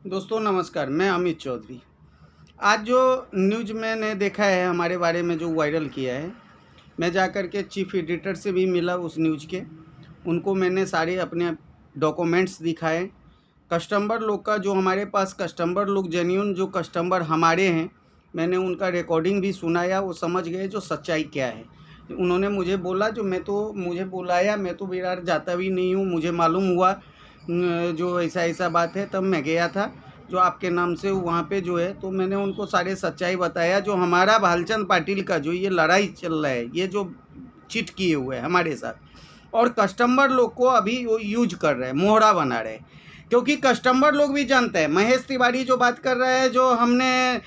दोस्तों नमस्कार, मैं अमित चौधरी। आज जो न्यूज़ मैंने देखा है हमारे बारे में जो वायरल किया है, मैं जाकर के चीफ एडिटर से भी मिला उस न्यूज़ के। उनको मैंने सारे अपने डॉक्यूमेंट्स दिखाए। कस्टमर लोग का जो हमारे पास कस्टमर लोग जेन्युइन जो कस्टमर हमारे हैं, मैंने उनका रिकॉर्डिंग भी सुनाया। वो समझ गए जो सच्चाई क्या है। उन्होंने मुझे बोला जो मुझे बुलाया, मैं तो बिहार जाता भी नहीं हूँ। मुझे मालूम हुआ जो ऐसा बात है, तब मैं गया था जो आपके नाम से वहाँ पे जो है। तो मैंने उनको सारे सच्चाई बताया जो हमारा भालचंद पाटिल का जो ये लड़ाई चल रहा है, ये जो चिट किए हुए हैं हमारे साथ, और कस्टमर लोग को अभी वो यूज कर रहे हैं, मोहरा बना रहे हैं। क्योंकि कस्टमर लोग भी जानते हैं। महेश तिवारी जो बात कर रहा है, जो हमने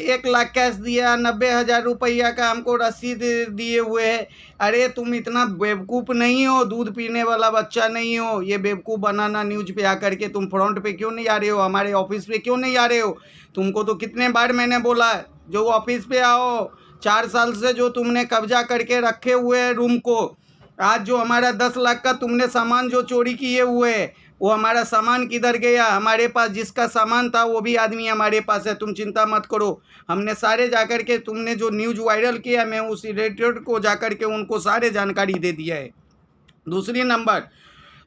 1 लाख कैश दिया, 90,000 रुपया का हमको रसीद दिए हुए है। अरे तुम इतना बेवकूफ़ नहीं हो, दूध पीने वाला बच्चा नहीं हो। ये बेवकूफ़ बनाना न्यूज पे आकर के तुम फ्रंट पे क्यों नहीं आ रहे हो, हमारे ऑफिस पे क्यों नहीं आ रहे हो? तुमको तो कितने बार मैंने बोला जो ऑफिस पे आओ। 4 साल से जो तुमने कब्जा करके रखे हुए हैं रूम को, आज जो हमारा 10 लाख का तुमने सामान जो चोरी किए हुए है, वो हमारा सामान किधर गया? हमारे पास जिसका सामान था वो भी आदमी हमारे पास है, तुम चिंता मत करो। हमने सारे जाकर के, तुमने जो न्यूज़ वायरल किया, मैं उस रिलेटेड को जाकर के उनको सारे जानकारी दे दिया है। दूसरी नंबर,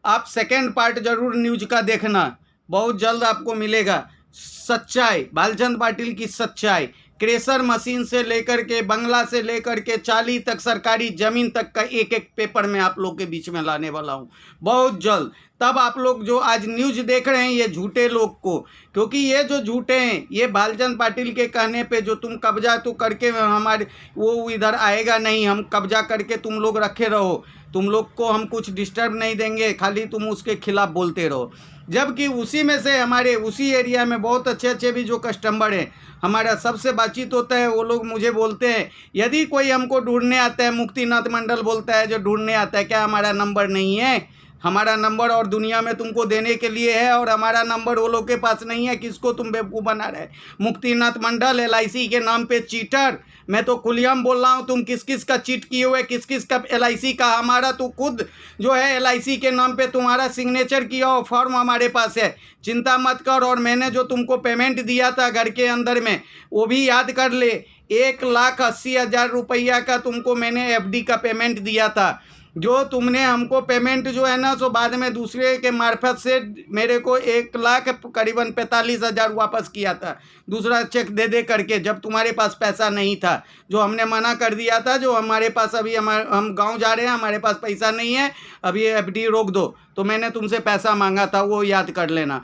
आप सेकेंड पार्ट जरूर न्यूज का देखना, बहुत जल्द आपको मिलेगा सच्चाई, भालचंद पाटिल की सच्चाई। क्रेशर मशीन से लेकर के बंगला से लेकर के चाली तक, सरकारी जमीन तक का एक एक पेपर में आप लोग के बीच में लाने वाला हूँ बहुत जल्द। तब आप लोग जो आज न्यूज देख रहे हैं ये झूठे लोग को, क्योंकि ये जो झूठे हैं, ये भालचंद पाटिल के कहने पे जो तुम कब्जा तो करके हमारे वो इधर आएगा नहीं, हम कब्जा करके तुम लोग रखे रहो, तुम लोग को हम कुछ डिस्टर्ब नहीं देंगे, खाली तुम उसके खिलाफ बोलते रहो। जबकि उसी में से हमारे उसी एरिया में बहुत अच्छे अच्छे भी जो कस्टमर हैं, हमारा सबसे बातचीत होता है। वो लोग मुझे बोलते हैं यदि कोई हमको ढूंढने आता है, मुक्तिनाथ मंडल बोलता है जो ढूंढने आता है, क्या हमारा नंबर नहीं है? हमारा नंबर और दुनिया में तुमको देने के लिए है, और हमारा नंबर वो लोग के पास नहीं है। किसको तुम बेवकूफ़ बना रहे? मुक्तिनाथ मंडल LIC के नाम पे चीटर। मैं तो खुलेआम बोल रहा हूँ, तुम किस किस का चीट किए हुए, किस किस का LIC का। हमारा तो खुद जो है LIC के नाम पे तुम्हारा सिग्नेचर किया हो फॉर्म हमारे पास है, चिंता मत कर। और मैंने जो तुमको पेमेंट दिया था घर के अंदर में, वो भी याद कर ले। 1,80,000 रुपया का तुमको मैंने FD का पेमेंट दिया था। जो तुमने हमको पेमेंट जो है ना, सो बाद में दूसरे के मार्फत से मेरे को 1,00,000 करीबन 45,000 वापस किया था, दूसरा चेक दे दे करके, जब तुम्हारे पास पैसा नहीं था। जो हमने मना कर दिया था, जो हमारे पास अभी हम गांव जा रहे हैं, हमारे पास पैसा नहीं है, अभी FD रोक दो, तो मैंने तुमसे पैसा मांगा था, वो याद कर लेना।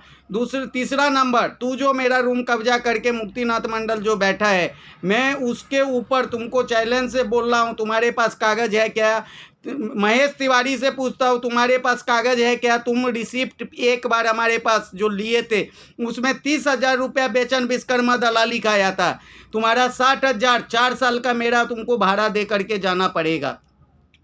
तीसरा नंबर, तू जो मेरा रूम कब्जा करके मुक्तिनाथ मंडल जो बैठा है, मैं उसके ऊपर तुमको चैलेंज से बोल रहा हूँ, तुम्हारे पास कागज़ है क्या? महेश तिवारी से पूछता हूँ, तुम्हारे पास कागज़ है क्या? तुम रिसिप्ट एक बार हमारे पास जो लिए थे, उसमें 30,000 रुपया बेचन विश्वकर्मा दलाली का आया था। तुम्हारा 60,000 4 साल का मेरा तुमको भाड़ा दे करके जाना पड़ेगा।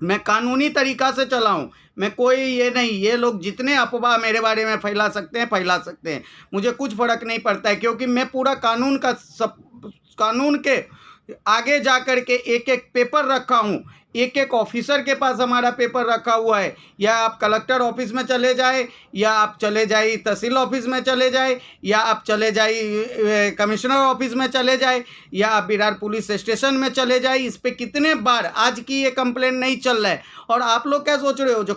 मैं कानूनी तरीका से चलाऊं, मैं कोई ये नहीं। ये लोग जितने अफवाह मेरे बारे में फैला सकते हैं फैला सकते हैं, मुझे कुछ फ़र्क नहीं पड़ता है, क्योंकि मैं पूरा कानून का कानून के आगे जा कर के एक एक पेपर रखा हूँ। एक एक ऑफिसर के पास हमारा पेपर रखा हुआ है। या आप कलेक्टर ऑफिस में चले जाए, या आप चले जाए तहसील ऑफिस में चले जाए, या आप चले जाए कमिश्नर ऑफिस में चले जाए, या आप बिहार पुलिस स्टेशन में चले जाए। इस पे कितने बार आज की ये कंप्लेंट नहीं चल रहा है। और आप लोग क्या सोच रहे हो, जो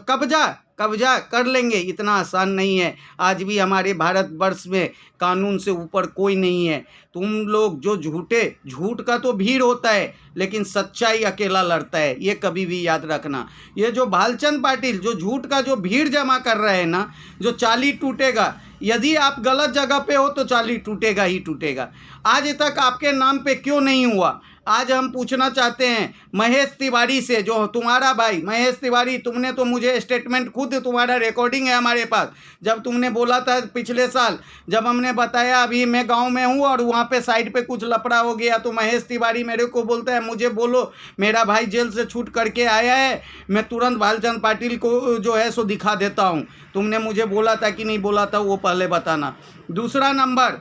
कब्जा कर लेंगे, इतना आसान नहीं है। आज भी हमारे भारतवर्ष में कानून से ऊपर कोई नहीं है। तुम लोग जो झूठ का तो भीड़ होता है, लेकिन सच्चाई अकेला लड़ता है, ये कभी भी याद रखना। ये जो भालचंद पाटिल जो झूठ का जो भीड़ जमा कर रहे हैं ना, जो चाली टूटेगा, यदि आप गलत जगह पे हो तो चाली टूटेगा ही टूटेगा। आज तक आपके नाम पे क्यों नहीं हुआ? आज हम पूछना चाहते हैं महेश तिवारी से, जो तुम्हारा भाई महेश तिवारी, तुमने तो मुझे स्टेटमेंट, खुद तुम्हारा रिकॉर्डिंग है हमारे पास, जब तुमने बोला था पिछले साल, जब हमने बताया अभी मैं गांव में हूं और वहां पे साइड पे कुछ लफड़ा हो गया, तो महेश तिवारी मेरे को बोलता है मुझे बोलो, मेरा भाई जेल से छूट करके आया है, मैं तुरंत भालचंद पाटिल को जो है सो दिखा देता हूँ। तुमने मुझे बोला था कि नहीं बोला था, वो पहले बताना। दूसरा नंबर,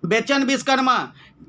बेचन विश्वकर्मा,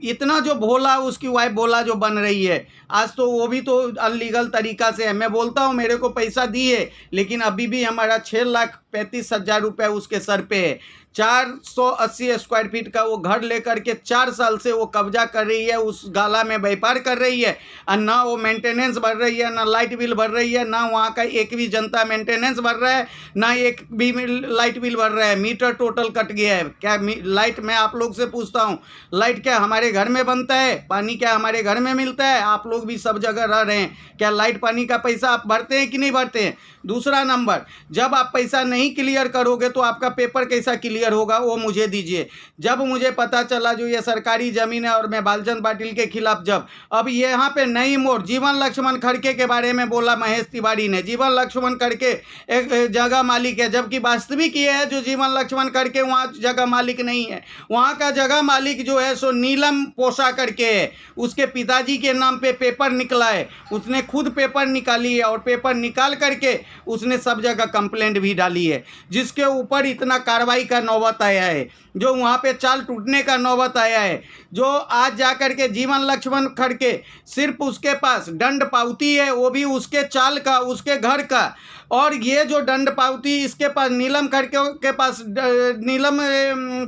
इतना जो भोला उसकी वाइफ भोला जो बन रही है, आज तो वो भी तो अनलीगल तरीका से है। मैं बोलता हूँ मेरे को पैसा दिए, लेकिन अभी भी हमारा 6,35,000 रुपये उसके सर पे है। 480 स्क्वायर फीट का वो घर लेकर के 4 साल से वो कब्जा कर रही है, उस गाला में व्यापार कर रही है, और ना वो मेंटेनेंस भर रही है, ना लाइट बिल भर रही है, ना वहाँ का एक भी जनता मेंटेनेंस भर रहा है, ना एक भी लाइट बिल भर रहा है। मीटर टोटल कट गया है। क्या लाइट, मैं आप लोग से पूछता हूँ, लाइट क्या हमारे घर में बनता है? पानी क्या हमारे घर में मिलता है? आप लोग भी सब जगह रह रहे हैं, क्या लाइट पानी का पैसा आप भरते हैं कि नहीं भरते हैं? दूसरा नंबर, जब आप पैसा नहीं क्लियर करोगे तो आपका पेपर कैसा क्लियर होगा, वो मुझे दीजिए। जब मुझे पता चला जो ये सरकारी ज़मीन है और मैं बालचंद पाटिल के खिलाफ, जब अब यहाँ पे नई मोड़ जीवन लक्ष्मण खड़के के बारे में बोला महेश तिवारी ने, जीवन लक्ष्मण खड़के एक जगह मालिक है, जबकि वास्तविक ये है जो जीवन लक्ष्मण खड़के वहाँ जगह मालिक नहीं है। वहाँ का जगह मालिक जो है सो नीलम पोसा करके है। उसके पिताजी के नाम पे पेपर निकला है, उसने खुद पेपर निकाली है, और पेपर निकाल करके उसने सब जगह कंप्लेंट भी डाली है, जिसके ऊपर इतना कार्रवाई का नौबत आया है, जो वहाँ पे चाल टूटने का नौबत आया है। जो आज जाकर के जीवन लक्ष्मण खड़के सिर्फ उसके पास दंड पावती है, वो भी उसके चाल का, उसके घर का, और ये जो दंड पावती इसके पास नीलम खड़के के पास, नीलम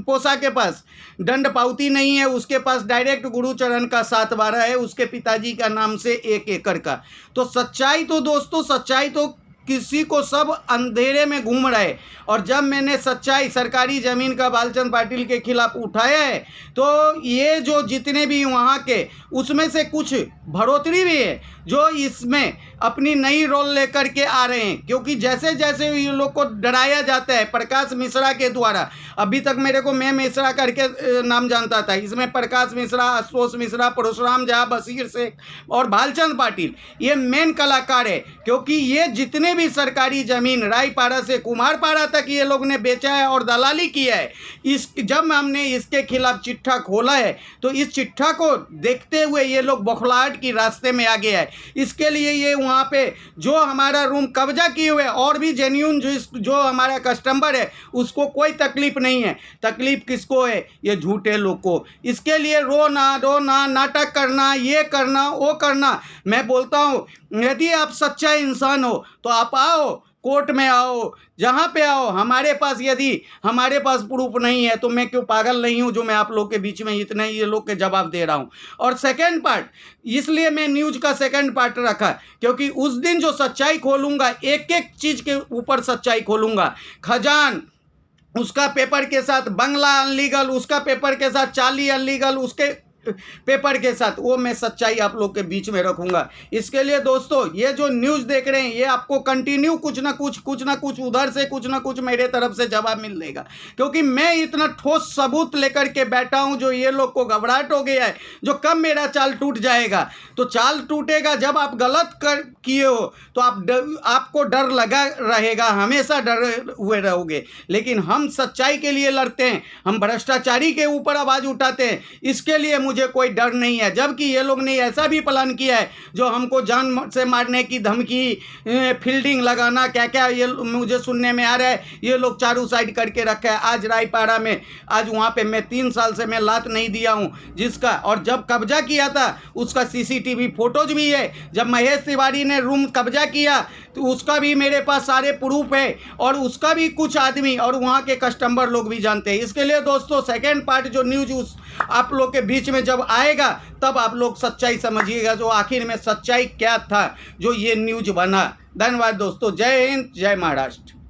पोसा के पास दंड पावती नहीं है, उसके पास डायरेक्ट गुरुचरण का 7/12 है, उसके पिताजी का नाम से 1 एकड़ का। तो सच्चाई तो दोस्तों, सच्चाई तो किसी को सब अंधेरे में घूम रहे। और जब मैंने सच्चाई सरकारी ज़मीन का बालचंद पाटिल के खिलाफ उठाया है, तो ये जो जितने भी वहाँ के, उसमें से कुछ बढ़ोतरी भी है जो इसमें अपनी नई रोल लेकर के आ रहे हैं। क्योंकि जैसे जैसे ये लोग को डराया जाता है प्रकाश मिश्रा के द्वारा, अभी तक मेरे को मैं मिश्रा करके नाम जानता था, इसमें प्रकाश मिश्रा, आशुतोष मिश्रा, परशुराम झा, बशीर शेख और बालचंद पाटिल ये मेन कलाकार है। क्योंकि ये जितने भी सरकारी ज़मीन रायपाड़ा से कुमारपाड़ा तक ये लोग ने बेचा है और दलाली किया है। जब हमने इसके खिलाफ चिट्ठा खोला है, तो इस चिट्ठा को देखते हुए ये लोग बौखलाहट की रास्ते में आ गया है। इसके लिए ये वहाँ पे जो हमारा रूम कब्जा किए हुए और भी जेन्यून जो हमारा कस्टमर है उसको कोई तकलीफ नहीं है। तकलीफ किसको है? ये झूठे लोग को। इसके लिए रोना, नाटक करना, ये करना, वो करना। मैं बोलता हूँ यदि आप सच्चा इंसान हो तो आप आओ, कोर्ट में आओ, जहाँ पे आओ। हमारे पास यदि हमारे पास प्रूफ नहीं है तो मैं क्यों पागल नहीं हूँ जो मैं आप लोग के बीच में इतने ये लोग के जवाब दे रहा हूँ। और सेकंड पार्ट, इसलिए मैं न्यूज़ का सेकंड पार्ट रखा क्योंकि उस दिन जो सच्चाई खोलूँगा, एक एक चीज़ के ऊपर सच्चाई खोलूँगा। खजान उसका पेपर के साथ, बंगला अनलीगल उसका पेपर के साथ, चाली अनलीगल उसके पेपर के साथ, वो मैं सच्चाई आप लोग के बीच में रखूंगा। इसके लिए दोस्तों ये जो न्यूज़ देख रहे हैं ये आपको कंटिन्यू कुछ ना कुछ उधर से कुछ ना कुछ मेरे तरफ से जवाब मिल देगा। क्योंकि मैं इतना ठोस सबूत लेकर के बैठा हूं जो ये लोग को घबराहट हो गया है, जो कब मेरा चाल टूट जाएगा। तो चाल टूटेगा जब आप गलत किए हो तो आपको डर लगा रहेगा, हमेशा डर हुए रहोगे। लेकिन हम सच्चाई के लिए लड़ते हैं, हम भ्रष्टाचारी के ऊपर आवाज़ उठाते हैं, इसके लिए मुझे कोई डर नहीं है। जबकि ये लोग ने ऐसा भी प्लान किया है जो हमको जान से मारने की धमकी, फील्डिंग लगाना, क्या क्या ये मुझे सुनने में आ रहा है, ये लोग चारों साइड करके रखा है। आज रायपाड़ा में, आज वहाँ पे मैं 3 साल से मैं लात नहीं दिया हूँ जिसका, और जब कब्जा किया था उसका CCTV फोटोज भी है। जब महेश तिवारी ने रूम कब्जा किया तो उसका भी मेरे पास सारे प्रूफ है, और उसका भी कुछ आदमी और वहाँ के कस्टमर लोग भी जानते हैं। इसके लिए दोस्तों सेकेंड पार्ट जो न्यूज़ उस आप लोग के बीच में जब आएगा तब आप लोग सच्चाई समझिएगा, जो आखिर में सच्चाई क्या था जो ये न्यूज़ बना। धन्यवाद दोस्तों। जय हिंद, जय महाराष्ट्र।